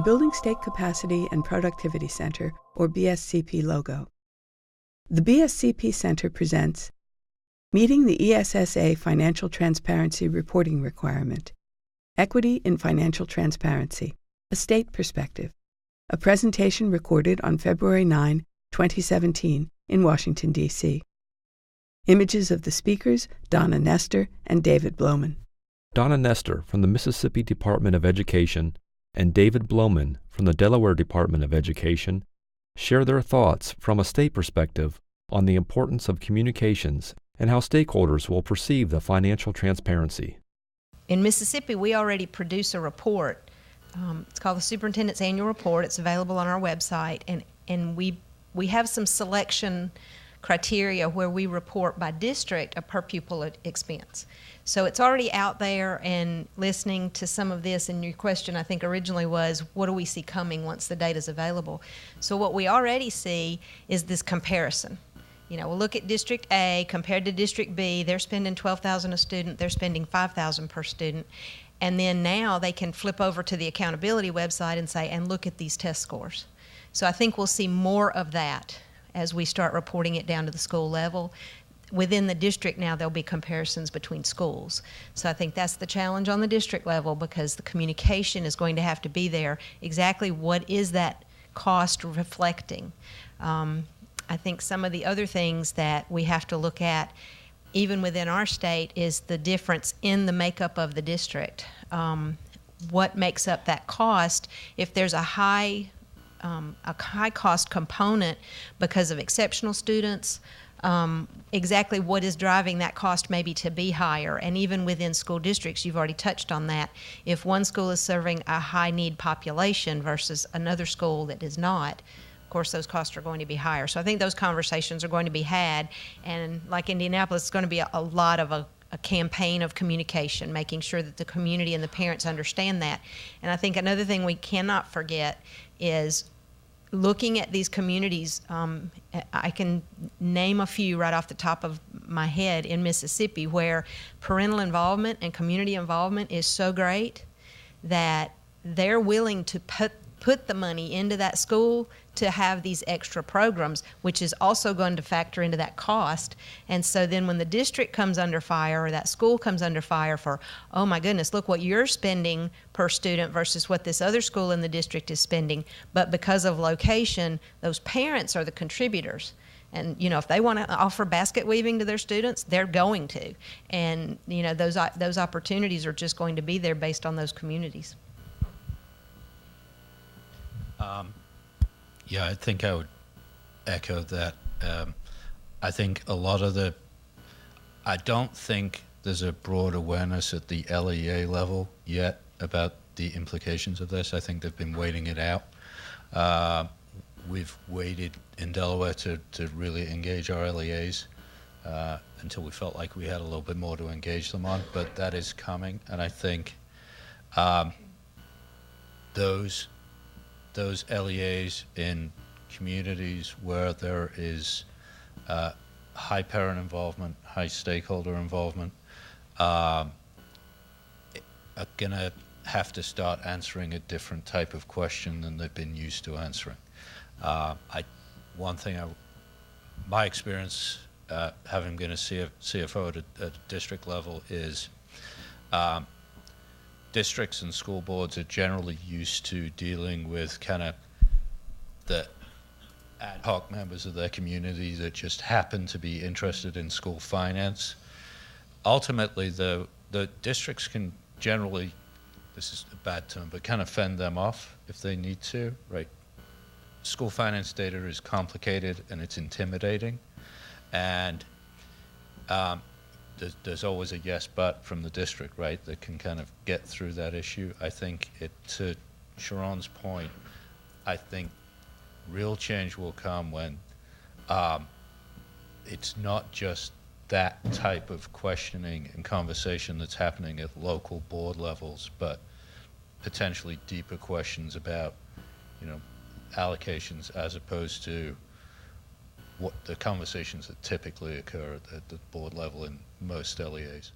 Building State Capacity and Productivity Center, or BSCP logo. The BSCP Center presents Meeting the ESSA Financial Transparency Reporting Requirement, Equity in Financial Transparency, a State Perspective, a presentation recorded on February 9, 2017, in Washington, D.C. Images of the speakers, Donna Nestor and David Bloman. Donna Nestor from the Mississippi Department of Education and David Bloman from the Delaware Department of Education share their thoughts from a state perspective on the importance of communications and how stakeholders will perceive the financial transparency. In Mississippi, we already produce a report. It's called the Superintendent's Annual Report. It's available on our website, and we have some selection criteria where we report by district a per pupil expense. So it's already out there, and listening to some of this, and your question I think originally was, what do we see coming once the data is available? So what we already see is this comparison. You know, we'll look at District A compared to District B. They're spending $12,000 a student. They're spending $5,000 per student. And then now they can flip over to the accountability website and say, and look at these test scores. So I think we'll see more of that as we start reporting it down to the school level. Within the district now, there'll be comparisons between schools. So I think that's the challenge on the district level, because the communication is going to have to be there. Exactly what is that cost reflecting? I think some of the other things that we have to look at, even within our state, is the difference in the makeup of the district. What makes up that cost? If there's a high cost component because of exceptional students, exactly what is driving that cost maybe to be higher. And even within school districts, you've already touched on that. If one school is serving a high need population versus another school that is not, of course those costs are going to be higher. So I think those conversations are going to be had, and like Indianapolis, it's going to be a lot of a campaign of communication, making sure that the community and the parents understand that. And I think another thing we cannot forget is looking at these communities. I can name a few right off the top of my head in Mississippi where parental involvement and community involvement is so great that they're willing to put the money into that school to have these extra programs, which is also going to factor into that cost. And so then when the district comes under fire, or that school comes under fire for, oh my goodness, look what you're spending per student versus what this other school in the district is spending, but because of location, those parents are the contributors. And, you know, if they want to offer basket weaving to their students, they're going to. And, you know, those opportunities are just going to be there based on those communities. Yeah, I think I would echo that. I think I don't think there's a broad awareness at the LEA level yet about the implications of this. I think they've been waiting it out. We've waited in Delaware to really engage our LEAs until we felt like we had a little bit more to engage them on, but that is coming. And I think those LEAs in communities where there is high parent involvement, high stakeholder involvement, are going to have to start answering a different type of question than they've been used to answering. My experience, having been a CFO at a district level, is districts and school boards are generally used to dealing with kind of the ad hoc members of their community that just happen to be interested in school finance. Ultimately, the districts can generally, this is a bad term, but kind of fend them off if they need to, right? School finance data is complicated and it's intimidating, and there's always a yes but from the district, right, that can kind of get through that issue. I think to Sharon's point, I think real change will come when it's not just that type of questioning and conversation that's happening at local board levels, but potentially deeper questions about, you know, allocations as opposed to what the conversations that typically occur at the board level in most LEAs.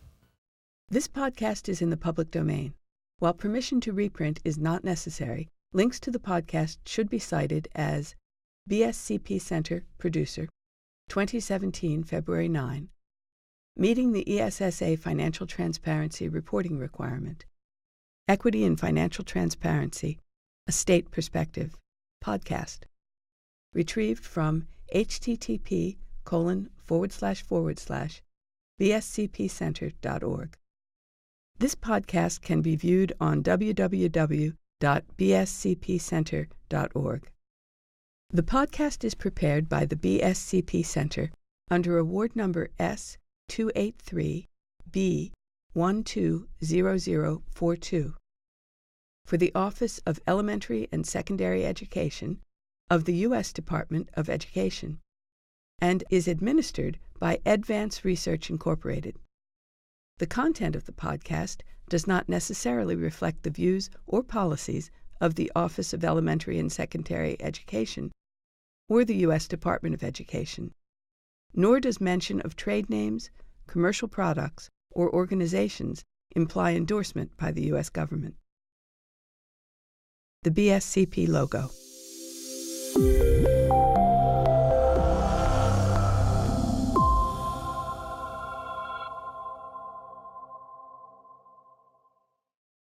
This podcast is in the public domain. While permission to reprint is not necessary, Links to the podcast should be cited as BSCP Center Producer, 2017, February 9, Meeting the ESSA Financial Transparency Reporting Requirement, Equity in Financial Transparency, A State Perspective, podcast, retrieved from http://bscpcenter.org. This podcast can be viewed on www.bscpcenter.org. The podcast is prepared by the BSCP Center under Award Number S283B120042 for the Office of Elementary and Secondary Education of the U.S. Department of Education, and is administered by Advance Research Incorporated. The content of the podcast does not necessarily reflect the views or policies of the Office of Elementary and Secondary Education or the U.S. Department of Education, nor does mention of trade names, commercial products, or organizations imply endorsement by the U.S. government. The BSCP logo.